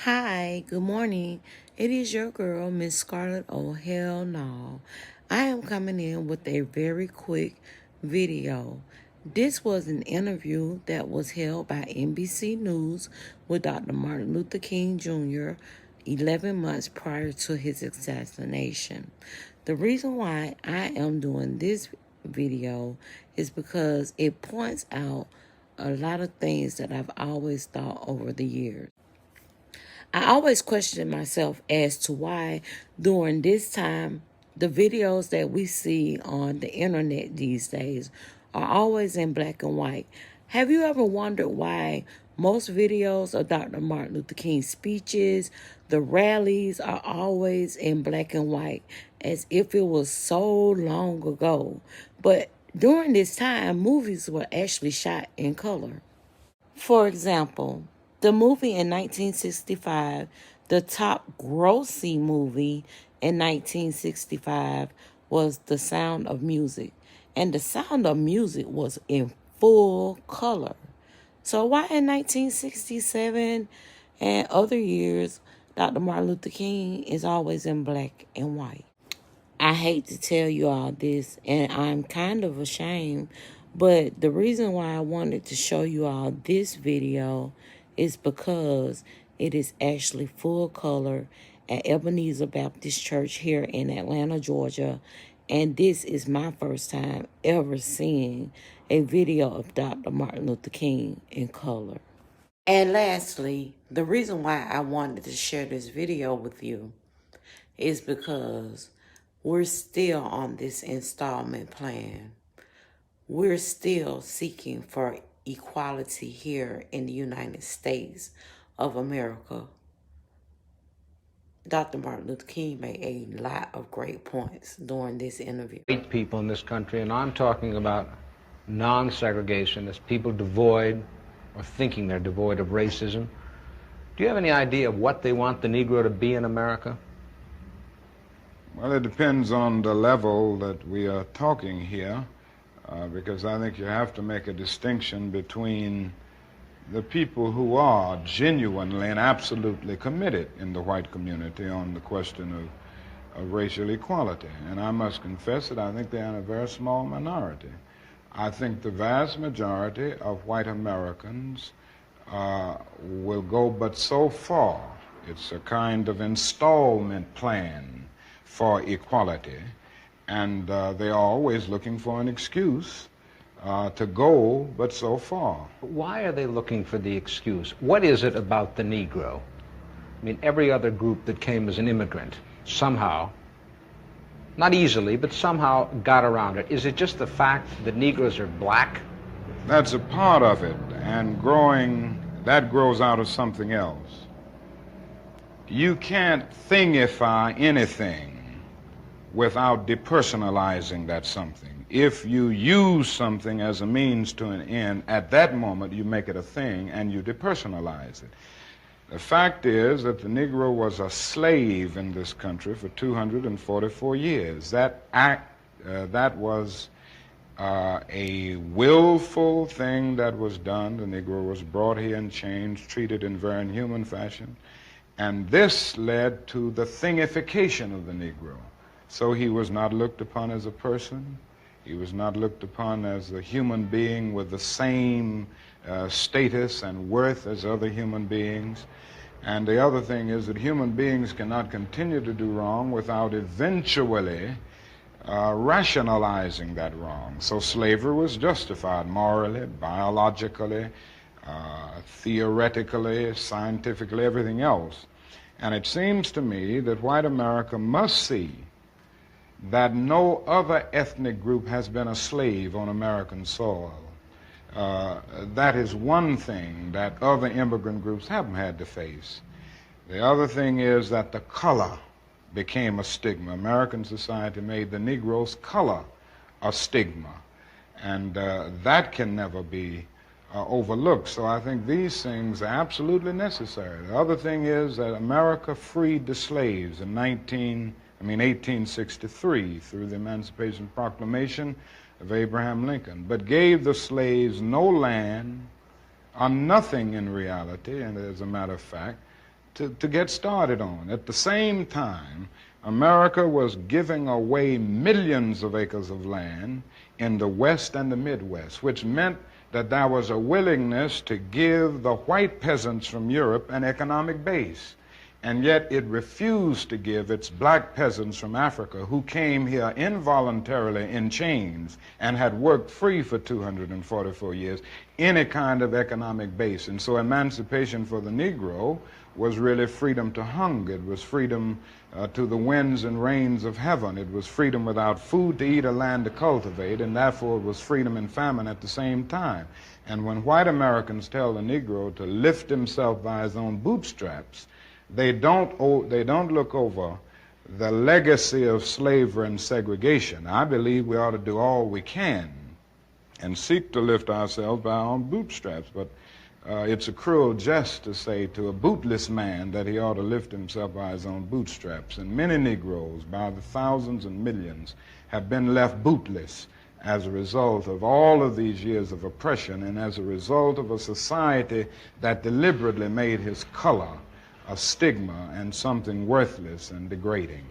Hi, good morning. It is your girl, Miss Scarlett. Oh, hell no. I am coming in with a very quick video. This was an interview that was held by NBC News with Dr. Martin Luther King Jr. 11 months prior to his assassination. The reason why I am doing this video is because it points out a lot of things that I've always thought over the years. I always question myself as to why during this time, the videos that we see on the internet these days are always in black and white. Have you ever wondered why most videos of Dr. Martin Luther King's speeches, the rallies are always in black and white, as if it was so long ago? But during this time, movies were actually shot in color. For example, the movie in 1965, the top grossing movie in 1965 was The Sound of Music. And The Sound of Music was in full color. So why in 1967 and other years, Dr. Martin Luther King is always in black and white? I hate to tell you all this, and I'm kind of ashamed, but the reason why I wanted to show you all this video is because it is actually full color at Ebenezer Baptist Church here in Atlanta, Georgia, and this is my first time ever seeing a video of Dr. Martin Luther King in color. And lastly, the reason why I wanted to share this video with you is because we're still on this installment plan. We're still seeking for equality here in the United States of America. Dr. Martin Luther King made a lot of great points during this interview. White people in this country, and I'm talking about non-segregationists, people devoid or thinking they're devoid of racism. Do you have any idea of what they want the Negro to be in America? Well, it depends on the level that we are talking here, because I think you have to make a distinction between the people who are genuinely and absolutely committed in the white community on the question of racial equality. And I must confess that I think they're in a very small minority. I think the vast majority of white Americans will go but so far. It's a kind of installment plan for equality, and they are always looking for an excuse to go but so far. Why are they looking for the excuse? What is it about the Negro? I mean, every other group that came as an immigrant somehow, not easily, but somehow got around it. Is it just the fact that Negroes are black? That's a part of it, and that grows out of something else. You can't thingify anything without depersonalizing that something. If you use something as a means to an end, at that moment you make it a thing and you depersonalize it. The fact is that the Negro was a slave in this country for 244 years. That was a willful thing that was done. The Negro was brought here in chains, treated in very inhuman fashion, and this led to the thingification of the Negro. So he was not looked upon as a person. He was not looked upon as a human being with the same status and worth as other human beings. And the other thing is that human beings cannot continue to do wrong without eventually rationalizing that wrong. So slavery was justified morally, biologically, theoretically, scientifically, everything else. And it seems to me that white America must see that no other ethnic group has been a slave on American soil. That is one thing that other immigrant groups haven't had to face. The other thing is that the color became a stigma. American society made the Negro's color a stigma, and that can never be overlooked. So I think these things are absolutely necessary. The other thing is that America freed the slaves in 1863 through the Emancipation Proclamation of Abraham Lincoln, but gave the slaves no land or nothing in reality, and as a matter of fact, to get started on. At the same time, America was giving away millions of acres of land in the West and the Midwest, which meant that there was a willingness to give the white peasants from Europe an economic base. And yet it refused to give its black peasants from Africa, who came here involuntarily in chains and had worked free for 244 years, any kind of economic base. And so emancipation for the Negro was really freedom to hunger. It was freedom to the winds and rains of heaven. It was freedom without food to eat or land to cultivate, and therefore it was freedom and famine at the same time. And when white Americans tell the Negro to lift himself by his own bootstraps, they don't look over the legacy of slavery and segregation. I believe we ought to do all we can and seek to lift ourselves by our own bootstraps, but it's a cruel jest to say to a bootless man that he ought to lift himself by his own bootstraps. And many Negroes, by the thousands and millions, have been left bootless as a result of all of these years of oppression and as a result of a society that deliberately made his color a stigma and something worthless and degrading.